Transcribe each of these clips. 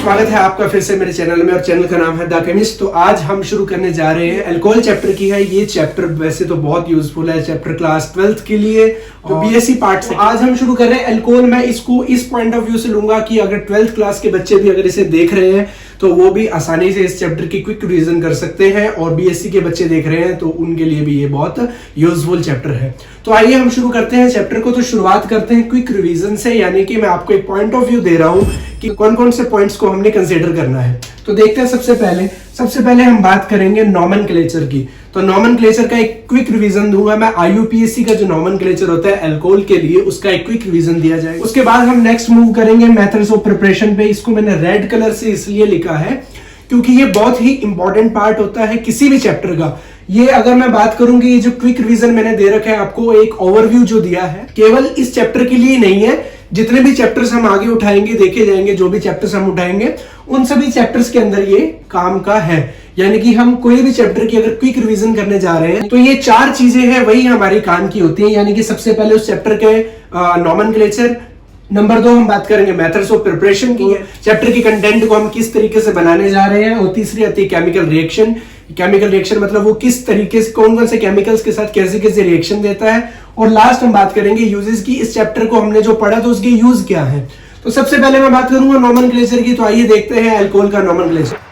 स्वागत है आपका फिर से मेरे चैनल में और चैनल का नाम है द केमिस्ट। तो आज हम शुरू करने जा रहे हैं अल्कोहल चैप्टर की है। ये चैप्टर वैसे तो बहुत यूजफुल है, चैप्टर क्लास 12th के लिए तो बीएससी पार्ट से आज हम शुरू कर रहे हैं अल्कोहल। मैं इसको इस पॉइंट ऑफ व्यू से लूंगा कि अगर 12th क्लास के बच्चे भी अगर इसे देख रहे हैं तो वो भी आसानी से इस चैप्टर की क्विक रिवीजन कर सकते हैं, और बीएससी के बच्चे देख रहे हैं तो उनके लिए भी ये बहुत यूजफुल चैप्टर है। तो आइए हम शुरू करते हैं चैप्टर को। तो शुरुआत करते हैं क्विक रिवीजन से, यानी कि मैं आपको एक पॉइंट ऑफ व्यू दे रहा हूं कि कौन कौन से पॉइंट्स को हमने कंसीडर करना है। तो देखते हैं सबसे पहले हम बात करेंगे नॉमेनक्लेचर की। तो नॉमेनक्लेचर का एक क्विक रिवीजन दूंगा मैं। आईयूपीएससी का जो नॉमेनक्लेचर होता है अल्कोहल के लिए, उसका एक क्विक रिवीजन दिया जाएगा। उसके बाद हम नेक्स्ट मूव करेंगे मेथड्स ऑफ प्रिपरेशन पे। इसको मैंने रेड कलर से इसलिए लिखा है क्योंकि ये बहुत ही इंपॉर्टेंट पार्ट होता है किसी भी चैप्टर का। ये अगर मैं बात करूंगी, ये जो क्विक रिवीजन मैंने दे रखा है आपको, एक ओवरव्यू जो दिया है केवल इस चैप्टर के लिए नहीं है। जितने भी चैप्टर्स हम आगे उठाएंगे, देखे जाएंगे, जो भी चैप्टर्स हम उठाएंगे उन सभी चैप्टर्स के अंदर ये काम का है। यानी कि हम कोई भी चैप्टर की अगर क्विक रिवीजन करने जा रहे हैं तो ये चार चीजें हैं वही हमारी काम की होती है। यानी कि सबसे पहले उस चैप्टर के नॉमेनक्लेचर, नंबर 2 हम बात करेंगे मेथड्स ऑफ प्रिपरेशन की, चैप्टर की कंटेंट को हम किस तरीके से बनाने जा रहे हैं, और तीसरी आती है केमिकल रिएक्शन। केमिकल रिएक्शन मतलब वो किस तरीके से, कौन कौन से केमिकल्स के साथ कैसे कैसे रिएक्शन देता है। और लास्ट हम बात करेंगे यूजेस की। इस चैप्टर को हमने जो पढ़ा तो उसके यूज क्या है। तो सबसे पहले मैं बात करूंगा नॉमेनक्लेचर की। तो आइए देखते हैं अल्कोहल का नॉमेनक्लेचर।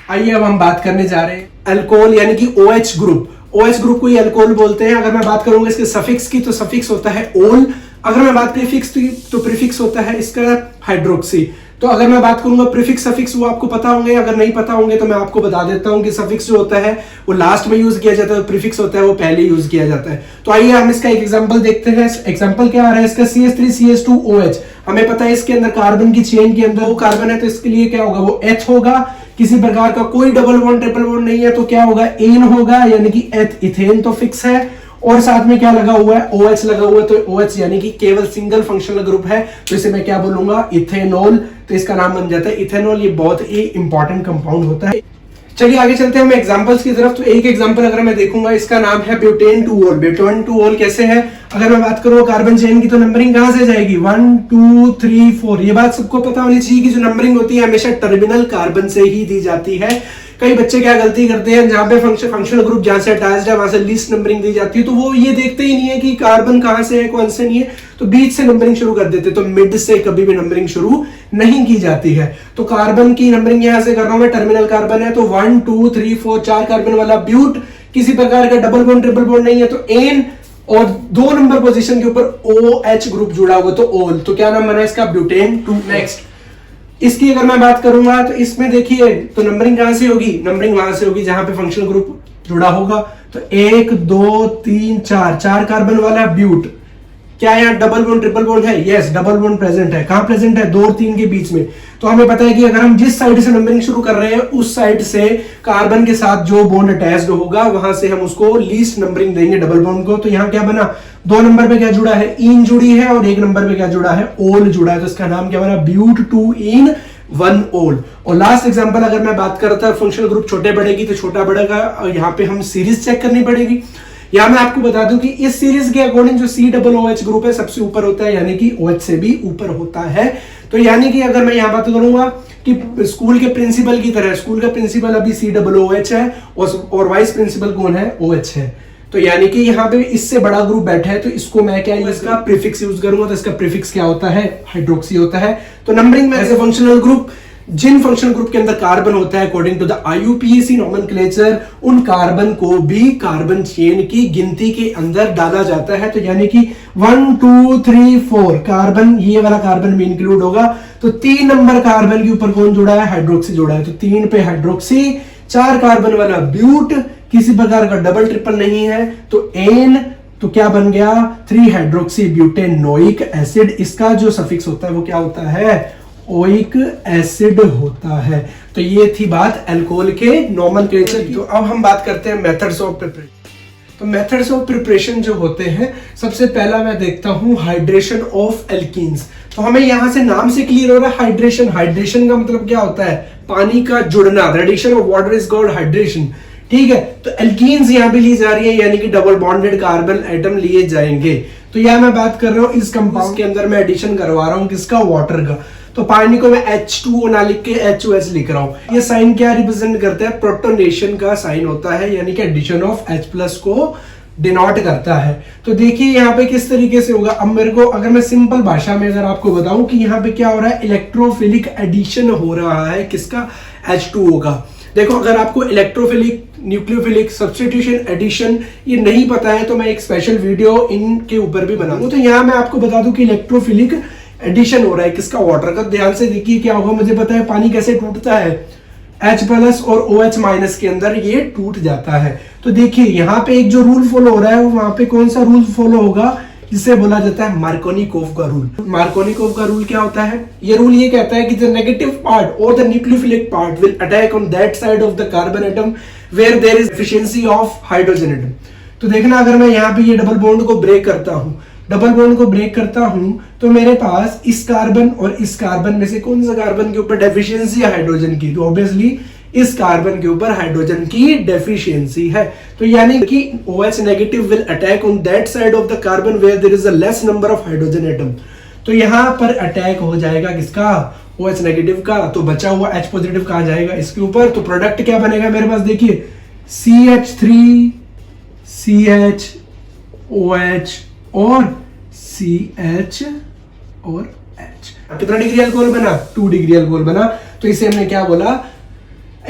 आइए अब हम बात करने जा रहे हैं अल्कोहल यानी कि OH ग्रुप। OH ग्रुप को ही अल्कोहल बोलते हैं। अगर मैं बात करूंगा इसके सफिक्स की तो सफिक्स होता है ओल। अगर मैं बात प्रीफिक्स की तो प्रीफिक्स होता है इसका हाइड्रोक्सी। तो अगर मैं बात करूंगा प्रीफिक्स सफिक्स, वो आपको पता होंगे, अगर नहीं पता होंगे तो मैं आपको बता देता हूं कि सफिक्स जो होता है वो लास्ट में यूज किया जाता है, प्रीफिक्स होता है वो पहले यूज किया जाता है। तो आइए हम इसका एक एग्जांपल देखते हैं। एग्जांपल क्या आ रहा है इसका, CH3CH2OH। हमें पता है इसके अंदर कार्बन की चेन के अंदर वो कार्बन है तो इसके लिए क्या होगा, वो H होगा। किसी प्रकार का कोई डबल बॉन्ड ट्रिपल बॉन्ड नहीं है तो क्या होगा, एन होगा, यानी कि एथ, इथेन तो फिक्स है। और साथ में क्या लगा हुआ है, OH लगा हुआ है। तो OH यानी कि केवल सिंगल फंक्शनल ग्रुप है, तो इसे मैं क्या बोलूंगा, इथेनॉल। तो इसका नाम बन जाता है इथेनॉल। ये बहुत ही इंपॉर्टेंट कंपाउंड होता है। चलिए आगे चलते हैं हम एग्जांपल्स की तरफ। तो एक एग्जांपल अगर मैं देखूंगा, इसका नाम है ब्यूटेन 2-ऑल। ब्यूटेन 2-ऑल कैसे है, अगर मैं बात करूं कार्बन चेन की तो नंबरिंग कहां से जाएगी, 1 2 3 4। ये बात सबको पता होनी चाहिए कि जो नंबरिंग होती है हमेशा टर्मिनल कार्बन से ही दी जाती है। कई बच्चे क्या गलती करते हैं, जहां पे फंक्शनल ग्रुप जहां से अटैच्ड है वहां से लीस्ट नंबरिंग दी जाती है, तो वो ये देखते ही नहीं है कि कार्बन कहां से है कौन से नहीं है, तो बीच से नंबरिंग शुरू कर देते। तो मिड से कभी भी नंबरिंग शुरू नहीं की जाती है। तो कार्बन की नंबरिंग यहां से कर रहा हूं मैं, टर्मिनल कार्बन है तो 1 2 3 4 4 कार्बन वाला ब्यूट। किसी प्रकार का डबल बॉन्ड ट्रिपल बॉन्ड नहीं है तो एन, और 2 नंबर पोजीशन के ऊपर OH ग्रुप जुड़ा हुआ तो ओल। तो क्या नाम बना इसका, ब्यूटेन 2। नेक्स्ट इसकी अगर मैं बात करूंगा तो इसमें देखिए तो नंबरिंग कहां से होगी, नंबरिंग वहां से होगी जहां पे फंक्शनल ग्रुप जुड़ा होगा। तो 1 2 3 4 4 कार्बन वाला ब्यूट। क्या यहाँ डबल बॉन्ड ट्रिपल बॉन्ड है, यस डबल बॉन्ड प्रेजेंट है। कहां प्रेजेंट है, 2 और 3 के बीच में। तो हमें पता है कि अगर हम जिस साइड से नंबरिंग शुरू कर रहे हैं उस साइड से कार्बन के साथ जो बॉन्ड अटैच्ड होगा वहां से हम उसको लीस्ट नंबरिंग देंगे डबल बॉन्ड को। तो यहाँ क्या बना, 2 नंबर पे क्या जुड़ा है, इन जुड़ी है, और 1 नंबर पे क्या जुड़ा है, ओल जुड़ा है। तो इसका नाम क्या बना, ब्यूट 2 इन 1 ओल। और लास्ट एग्जांपल अगर मैं बात करता हूं फंक्शनल ग्रुप छोटे बड़े की, तो छोटा बड़े का यहाँ पे हम सीरीज चेक करनी पड़ेगी। यहां मैं आपको बता दूं कि इस सीरीज के अकॉर्डिंग जो COOH ग्रुप है सबसे ऊपर होता है, यानी कि OH से भी ऊपर होता है। तो यानी कि अगर मैं यहां बात करूंगा कि स्कूल के प्रिंसिपल की तरह, स्कूल का प्रिंसिपल अभी COOH है और वाइस प्रिंसिपल कौन है, OH है। तो यानी कि यहाँ पे इससे बड़ा ग्रुप बैठा है तो इसको मैं क्या इसका प्रीफिक्स यूज करूंगा। तो इसका प्रीफिक्स क्या होता है, हाइड्रोक्सी होता है। तो नंबरिंग में ऐसे फंक्शनल ग्रुप, जिन फंक्शनल ग्रुप के अंदर कार्बन होता है according to the IUPAC nomenclature, उन कार्बन को भी कार्बन चेन की गिनती के अंदर डाला जाता है। तो यानी कि 1 2 3 4 कार्बन, ये वाला कार्बन भी इंक्लूड होगा। तो 3 नंबर कार्बन के ऊपर कौन जुड़ा है, हाइड्रोक्सी जुड़ा है। तो 3 पे हाइड्रोक्सी, 4 कार्बन वाला ब्यूट, किसी प्रकार का डबल ट्रिपल नहीं है तो एन। तो क्या बन गया, 3 हाइड्रोक्सी ब्यूटेनोइक एसिड। इसका जो सफिक्स होता है वो क्या होता है, ओइक एसिड होता है। तो ये थी बात अल्कोहल के नॉमेनक्लेचर की। तो अब हम बात करते हैं मेथड्स ऑफ प्रिपरेशन। तो मेथड्स ऑफ प्रिपरेशन जो होते हैं, सबसे पहला मैं देखता हूं हाइड्रेशन ऑफ एल्कीन्स। तो हमें यहां से नाम से क्लियर हो रहा है हाइड्रेशन। हाइड्रेशन का मतलब क्या होता है? पानी का जुड़ना। The addition of water is called hydration. ठीक है, तो एल्कीन्स यहां भी ली जा रही है, यानी कि डबल बॉन्डेड कार्बन एटम लिए जाएंगे। तो यह मैं बात कर रहा हूं इस कंपाउंड के अंदर मैं एडिशन करवा रहा हूं किसका? वाटर का। तो पानी को मैं H2O ना लिख के HOH लिख रहा हूं। ये साइन क्या रिप्रेजेंट करता है? प्रोटोनेशन का साइन होता है, यानी कि एडिशन ऑफ H+ को डिनोट करता है। तो देखिए यहाँ पे किस तरीके से होगा। अब मेरे को अगर मैं सिंपल भाषा में अगर आपको बताऊं कि यहाँ पे क्या हो रहा है, इलेक्ट्रोफिलिक एडिशन हो रहा है किसका? H2O का। देखो, अगर आपको इलेक्ट्रोफिलिक, न्यूक्लियोफिलिक, सब्स्टिट्यूशन, एडिशन ये नहीं पता है तो मैं एक स्पेशल वीडियो इनके ऊपर भी बनाऊंगा। तो यहाँ मैं आपको बता दूं कि इलेक्ट्रोफिलिक एडिशन हो रहा है किसका? वाटर का। ध्यान से देखिए क्या होगा। मुझे पता है पानी कैसे टूटता है, H+ और OH- के अंदर ये टूट जाता है। तो देखिए यहाँ पे एक जो रूल फॉलो हो रहा है वो वहां पे कौन सा रूल फॉलो होगा, जिसे बोला जाता है मार्कोनिकोव का रूल। मार्कोनिकोव का रूल क्या होता है? ये रूल ये कहता है कि द नेगेटिव पार्ट और the nucleophilic part will attack on that side of the carbon atom where there is efficiency of hydrogen atom. तो देखना, अगर मैं यहाँ पे ये डबल बॉन्ड को ब्रेक करता हूँ, तो मेरे पास इस कार्बन और इस कार्बन में से कौन सा कार्बन के ऊपर डेफिशिएंसी है? हाइड्रोजन की। तो ऑब्वियसली इस कार्बन के ऊपर हाइड्रोजन की डेफिशिएंसी है। तो यानी कि OH negative will attack on that side of the carbon where there is a less number of hydrogen atom. तो यहां पर अटैक हो जाएगा किसका? OH नेगेटिव का। तो बचा हुआ H पॉजिटिव कहां जाएगा? इसके ऊपर। तो प्रोडक्ट क्या बनेगा मेरे पास? देखिए CH3 CH OH और CH और H। कितना डिग्री अल्कोहल बना? 2 डिग्री अल्कोहल बना। तो इसे हमने क्या बोला?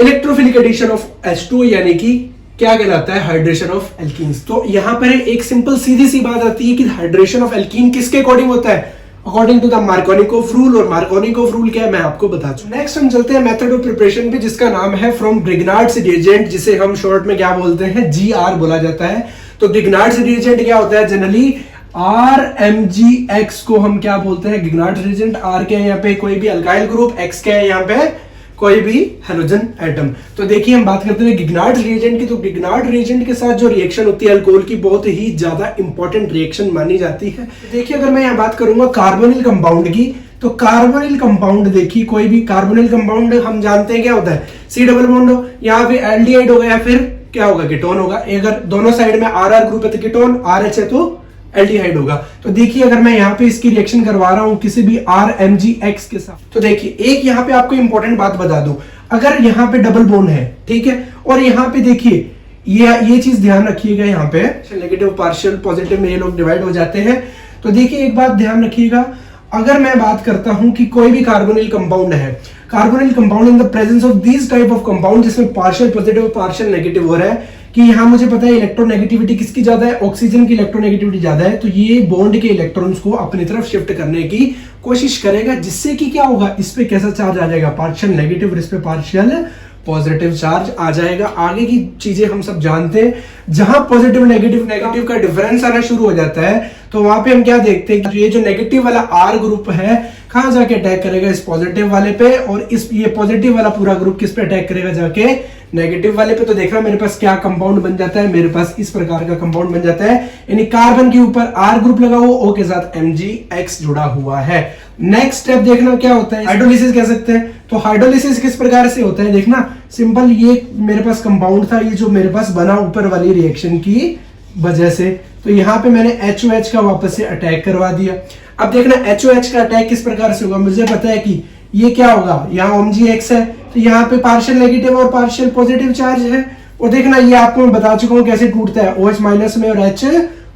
इलेक्ट्रोफिलिक एडिशन ऑफ H2, यानी कि क्या कहलाता है? Hydration of alkenes. तो यहां पर एक सिंपल सीधी सी बात आती है कि हाइड्रेशन ऑफ एल्कीन किसके अकॉर्डिंग होता है? According to the Markovnikov rule. और मार्कोनिकोव रूल क्या है मैं आपको बता चुका। नेक्स्ट हम चलते हैं मेथड ऑफ प्रिपरेशन पे, जिसका नाम है फ्रॉम ग्रिग्नार्ड्स रिएजेंट, जिसे हम शॉर्ट में क्या बोलते हैं? GR बोला जाता है। तो ग्रिग्नार्ड्स रिएजेंट क्या होता है? जनरली RMgX को हम क्या बोलते हैं? Grignard's reagent. R क्या है यहाँ पे? कोई भी अल्काइल ग्रुप। X क्या है यहाँ पे? कोई भी हैलोजन एटम। तो देखिए हम बात करते हैं ग्रिग्नार्ड रिएजेंट की। तो ग्रिग्नार्ड रिएजेंट के साथ जो रिएक्शन होती है अल्कोहल की, बहुत ही ज्यादा इंपॉर्टेंट रिएक्शन मानी जाती है। देखिए अगर मैं यहाँ बात करूंगा कार्बोनिल कंपाउंड की, तो कार्बोनिल कंपाउंड देखिए, कोई भी कार्बोनिल कंपाउंड हम जानते हैं क्या होता है? C डबल बॉन्ड हो, यहाँ पे एल्डिहाइड होगा या फिर क्या होगा? कीटोन होगा। अगर दोनों साइड में RR ग्रुप है तो कीटोन, RH है तो एल्डिहाइड होगा। तो देखिए अगर मैं यहाँ पे इसकी रिएक्शन करवा रहा हूं किसी भी RMgX के साथ, तो देखिए एक यहाँ पे आपको इंपॉर्टेंट बात बता दूं, अगर यहाँ पे डबल बॉन्ड है, ठीक है, और यहाँ पे देखिए ये चीज ध्यान रखिएगा, यहाँ पे नेगेटिव पार्शियल पॉजिटिव में ये लोग डिवाइड हो जाते हैं। तो देखिए एक बात ध्यान रखिएगा, अगर मैं बात करता हूं कि कोई भी कार्बोनिल कंपाउंड है, carbonyl compound in the presence of this type of compound जिसमें पार्शियल पॉजिटिव पार्शियल नेगेटिव हो रहा है, कि यहाँ मुझे पता है इलेक्ट्रोनेगेटिविटी किसकी ज्यादा है? ऑक्सीजन की इलेक्ट्रोनेगेटिविटी ज्यादा है। तो ये बॉन्ड के इलेक्ट्रॉन्स को अपनी तरफ शिफ्ट करने की कोशिश करेगा, जिससे कि क्या होगा? इस पे कैसा चार्ज आ जाएगा? पार्शियल नेगेटिव, और इस पे पार्शियल पॉजिटिव चार्ज आ जाएगा। आगे की चीजें हम सब जानते हैं। जहां पॉजिटिव नेगेटिव का डिफरेंस आना शुरू हो जाता है, तो वहां पे हम क्या देखते हैं? ये जो नेगेटिव वाला R ग्रुप है कहां जाके अटैक करेगा? इस पॉजिटिव वाले पे, और इस ये पॉजिटिव वाला पूरा ग्रुप किस पे अटैक करेगा? जाके नेगेटिव वाले पे। तो देखना मेरे पास क्या कंपाउंड बन जाता है, मेरे पास इस प्रकार का कंपाउंड बन जाता है, यानी कार्बन के ऊपर R ग्रुप लगा हुआ, O के साथ MgX जुड़ा हुआ है। नेक्स्ट स्टेप देखना क्या होता है? हाइड्रोलिसिस कह सकते हैं। तो हाइड्रोलिसिस किस प्रकार से होता है? देखना सिंपल, ये मेरे पास कंपाउंड था, ये जो मेरे पास बना ऊपर वाली रिएक्शन की वजह से, तो यहाँ पे मैंने HOH का वापस से अटैक करवा दिया। अब देखना HOH का अटैक किस प्रकार से होगा? मुझे पता है कि ये क्या होगा, यहाँ MgX है, तो यहाँ पे पार्शियल नेगेटिव और पार्शियल पॉजिटिव चार्ज है, और देखना ये आपको मैं बता चुका हूँ कैसे टूटता है, OH माइनस में और H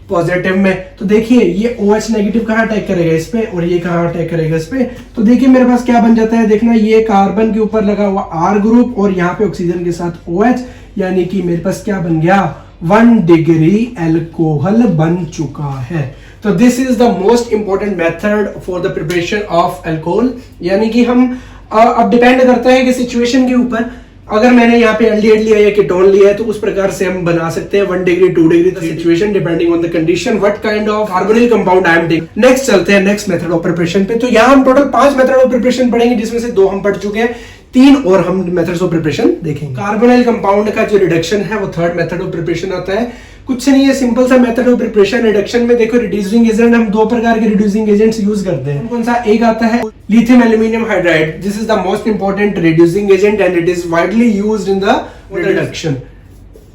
पॉजिटिव में। तो देखिए ये OH नेगेटिव कहाँ अटैक करेगा? इस पे, और ये कहाँ अटैक करेगा? इस पे। तो देखिए मेरे पास क्या बन जाता है, देखना ये कार्बन के ऊपर लगा हुआ R ग्रुप और यहाँ पे ऑक्सीजन के साथ OH, यानी कि मेरे पास क्या बन गया? 1 डिग्री अल्कोहल बन चुका है। तो this is the most important method for the preparation of alcohol, यानी कि हम अब डिपेंड करता है कि सिचुएशन के ऊपर, अगर मैंने यहाँ पे एल्डिहाइड लिया या कीटोन लिया है तो उस प्रकार से हम बना सकते हैं 1 degree 2 degree situation depending on the condition what kind of carbonyl compound I am taking. Next चलते हैं नेक्स्ट मेथड ऑफ प्रिपरेशन पे। तो यहाँ हम टोटल 5 मेथड ऑफ प्रिपरेशन पढ़ेंगे, जिसमें से 2 हम पढ़ चुके हैं, 3 और हम मेथड्स ऑफ प्रिपरेशन देखेंगे। कार्बोनिल कंपाउंड का जो रिडक्शन है वो 3rd मेथड ऑफ प्रिपरेशन आता है। कुछ नहीं है, सिंपल सा मेथड ऑफ प्रिपरेशन। रिडक्शन में देखो रिड्यूसिंग एजेंट हम दो प्रकार के रिड्यूसिंग एजेंट्स यूज करते हैं। कौन सा? एक आता है lithium aluminium hydride, this is the most important reducing agent and it is widely used in the reduction.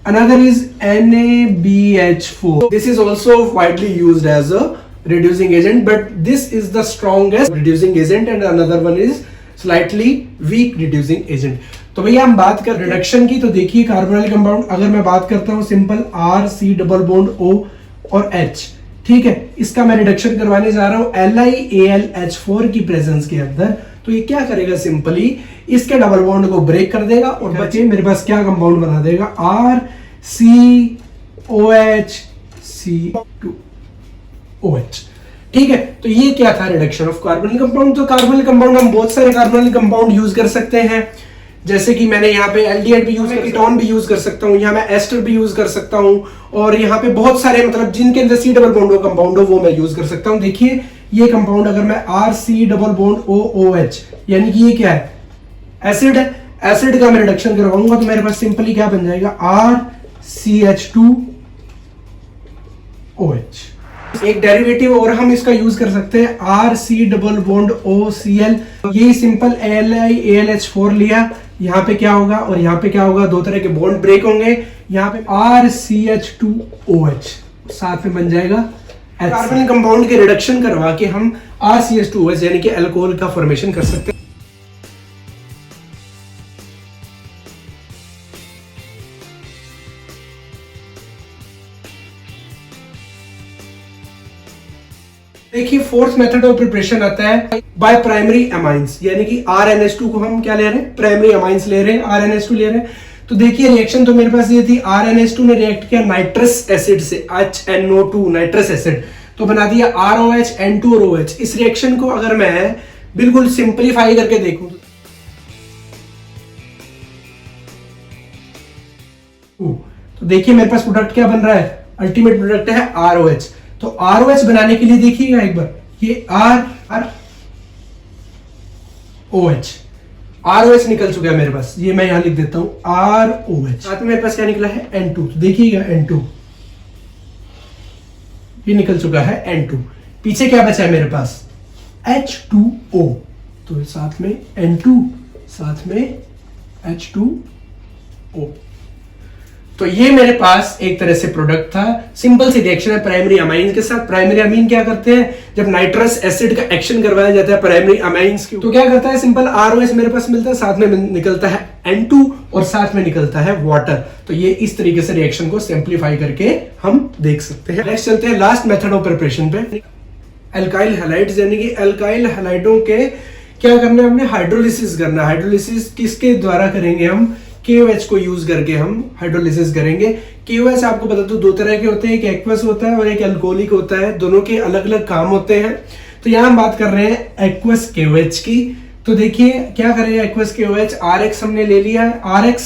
Another is NaBH4. This is also widely used as a reducing agent, but this is the strongest reducing agent and another one is slightly weak reducing agent. तो भैया हम बात कर reduction की, तो देखिए carbonyl compound अगर मैं बात करता हूँ simple R, C double bond O और H, ठीक है, इसका मैं रिडक्शन करवाने जा रहा हूँ LiAlH4 की प्रेजेंस के अंदर। तो ये क्या करेगा? सिंपली इसके डबल बॉन्ड को ब्रेक कर देगा और बचे मेरे पास क्या कंपाउंड बना देगा? RCOH C2OH। ठीक है, तो ये क्या था? Reduction of carbonyl compound. तो कार्बोनिल कंपाउंड हम बहुत सारे कार्बोनिल कंपाउंड यूज कर सकते हैं, जैसे कि मैंने यहाँ पे एल्डिहाइड भी यूज कर, कीटोन भी यूज कर सकता हूँ, यहाँ मैं एस्टर भी यूज कर सकता हूँ, और यहाँ पे बहुत सारे मतलब जिनके अंदर C डबल बॉन्ड कंपाउंड हो वो मैं यूज कर सकता हूँ। देखिए ये कंपाउंड अगर मैं RC डबल बॉन्ड OOH, यानी कि ये क्या है? एसिड है। एसिड का मैं रिडक्शन करवाऊंगा तो मेरे पास सिंपली क्या बन जाएगा? RCH2OH। एक डेरिवेटिव और हम इसका यूज कर सकते हैं RC डबल बॉन्ड OCl। ये सिंपल LiAlH4 लिया, यहाँ पे क्या होगा और यहाँ पे क्या होगा? दो तरह के बॉन्ड ब्रेक होंगे, यहाँ पे RCH2OH साथ में बन जाएगा। कार्बोनिल कंपाउंड के रिडक्शन करवा के हम RCH2OH यानी कि अल्कोहल का फॉर्मेशन कर सकते हैं। देखिए फोर्थ मेथड ऑफ प्रिपरेशन आता है बाय प्राइमरी अमाइंस, यानी कि RNH2 को हम क्या ले रहे हैं? प्राइमरी अमाइंस ले रहे हैं, RNH2 ले रहे हैं। तो देखिए रिएक्शन तो मेरे पास ये थी, RNH2 ने रिएक्ट किया नाइट्रस एसिड से, HNO2 नाइट्रस एसिड, तो बना दिया ROH N2 और OH। इस रिएक्शन को अगर मैं बिल्कुल सिंपलीफाई करके देखूं तो देखिए मेरे पास प्रोडक्ट क्या बन रहा है? अल्टीमेट प्रोडक्ट है ROH। तो ROH बनाने के लिए देखिएगा एक बार, ये ROH निकल चुका है मेरे पास, ये मैं यहां लिख देता हूं ROH। साथ में मेरे पास क्या निकला है? N2। तो देखिएगा N2 ये निकल चुका है N2। पीछे क्या बचा है मेरे पास? H2O। तो साथ में N2 साथ में H2O। तो ये मेरे पास एक तरह से प्रोडक्ट था। सिंपल सी रिएक्शन है प्राइमरी अमाइन के साथ। प्राइमरी अमीन क्या करते हैं? जब नाइट्रस एसिड का एक्शन करवाया जाता है प्राइमरी अमाइंस की, तो क्या करता है? सिंपल ROH मेरे पास मिलता है, साथ में निकलता है N2 और साथ में निकलता है वाटर। तो ये इस तरीके से रिएक्शन को सिंप्लीफाई करके हम देख सकते हैं। नेक्स्ट चलते हैं लास्ट मेथड ऑफ प्रिपरेशन पे, अल्काइल हैलाइड्स, यानी कि अल्काइल हैलाइडों के क्या करना है? हमने हाइड्रोलिसिस करना है। हाइड्रोलिसिस किसके द्वारा करेंगे? हम KOH को यूज करके हम हाइड्रोलिसिस करेंगे। KOH आपको बता दो दो तरह के होते हैं, एक एक्वस होता है और एक अल्कोहलिक होता है, दोनों के अलग अलग काम होते हैं। तो यहाँ हम बात कर रहे हैं एक्वस KOH की। तो देखिए क्या करें? एक्वस KOH RX हमने ले लिया है। RX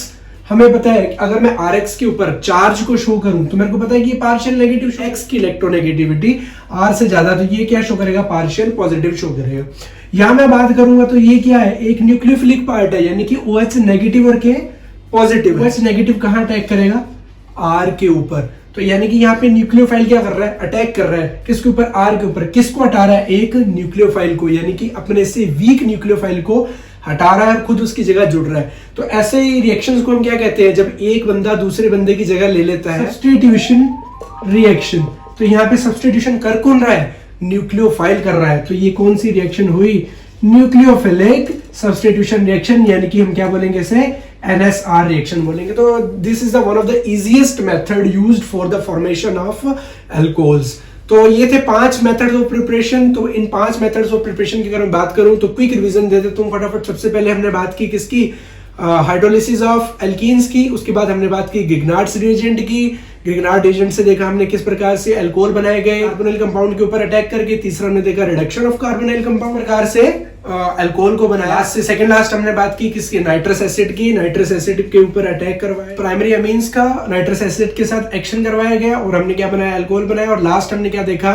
हमें पता है अगर मैं RX के ऊपर चार्ज को शो करूं तो मेरे को पता है कि पार्शियल नेगेटिव, X की इलेक्ट्रोनेगेटिविटी R से ज्यादा, तो ये क्या शो करेगा? पार्शियल पॉजिटिव शो करेगा। यहाँ मैं बात करूंगा तो ये क्या है? एक न्यूक्लियोफिलिक पार्ट है, यानी कि OH नेगेटिव और K पॉजिटिव। OH नेगेटिव कहाँ अटैक करेगा? R के ऊपर। तो यानी कि यहाँ पे न्यूक्लियोफाइल क्या कर रहा है? अटैक कर रहा है किसके ऊपर? R के ऊपर। किसको हटा रहा है? एक न्यूक्लियोफाइल को, यानी कि अपने से वीक न्यूक्लियोफाइल को हटा रहा है, खुद उसकी जगह जुड़ रहा है। तो ऐसे ही रिएक्शंस को हम क्या कहते हैं? जब एक बंदा दूसरे बंदे की जगह ले लेता है, सब्स्टिट्यूशन रिएक्शन। तो यहाँ पे सब्स्टिट्यूशन कर कौन रहा है? न्यूक्लियोफाइल कर रहा है। तो ये कौन सी रिएक्शन हुई? न्यूक्लियोफिलिक सब्स्टिट्यूशन रिएक्शन, यानी कि हम क्या बोलेंगे इसे? NSR रिएक्शन बोलेंगे। तो this is the one of the easiest method used for the formation of alcohols. तो ये थे 5 मेथड्स ऑफ प्रिपरेशन। तो इन 5 मेथड्स ऑफ प्रिपरेशन की अगर मैं बात करूं तो क्विक रिवीजन दे देता हूं फटाफट। सबसे पहले हमने बात की किसकी? हाइड्रोलिसिस ऑफ एल्कीन्स की। उसके बाद हमने बात की गिग्नार्ड्स रिएजेंट की। गिग्नार्ड रिएजेंट से देखा हमने किस प्रकार से अल्कोहल बनाए गए कार्बोनिल कंपाउंड के ऊपर अटैक करके। तीसरा हमने देखा रिडक्शन ऑफ कार्बोनिल कंपाउंड प्रकार से अल्कोहल को बनाया। से सेकंड लास्ट हमने बात की किसकी? नाइट्रस एसिड की। नाइट्रस एसिड के ऊपर अटैक करवाया, प्राइमरी अमीन्स का नाइट्रस एसिड के साथ एक्शन करवाया गया और हमने क्या बनाया? अल्कोहल बनाया। और लास्ट हमने क्या देखा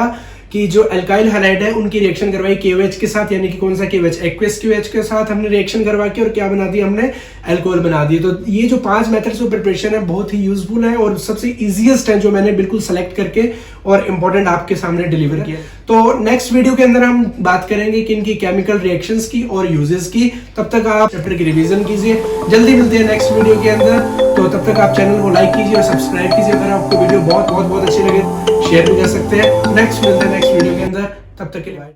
कि जो अल्काइल हैलाइड है उनकी रिएक्शन करवाई KOH के साथ, यानी कि कौन सा KOH, एक्वियस KOH के साथ हमने रिएक्शन करवा के और क्या बना दिया हमने, अल्कोहल बना दिए। तो ये जो 5 मेथड्स ऑफ प्रिपरेशन है बहुत ही यूजफुल है और सबसे इजीएस्ट है जो मैंने बिल्कुल सेलेक्ट करके और इंपॉर्टेंट आपके सामने डिलीवर किया। तो नेक्स्ट वीडियो के अंदर हम बात करेंगे कि इनकी केमिकल रिएक्शंस की और यूजेस की। तब तक आप चैप्टर की रिवीजन कीजिए। जल्दी मिलते हैं नेक्स्ट वीडियो के अंदर। तो तब तक आप चैनल को लाइक कीजिए और सब्सक्राइब कीजिए। अगर आपको वीडियो बहुत अच्छी लगे शेयर भी कर सकते हैं। नेक्स्ट मिलते हैं नेक्स्ट वीडियो के अंदर, तब तक के लिए बाय।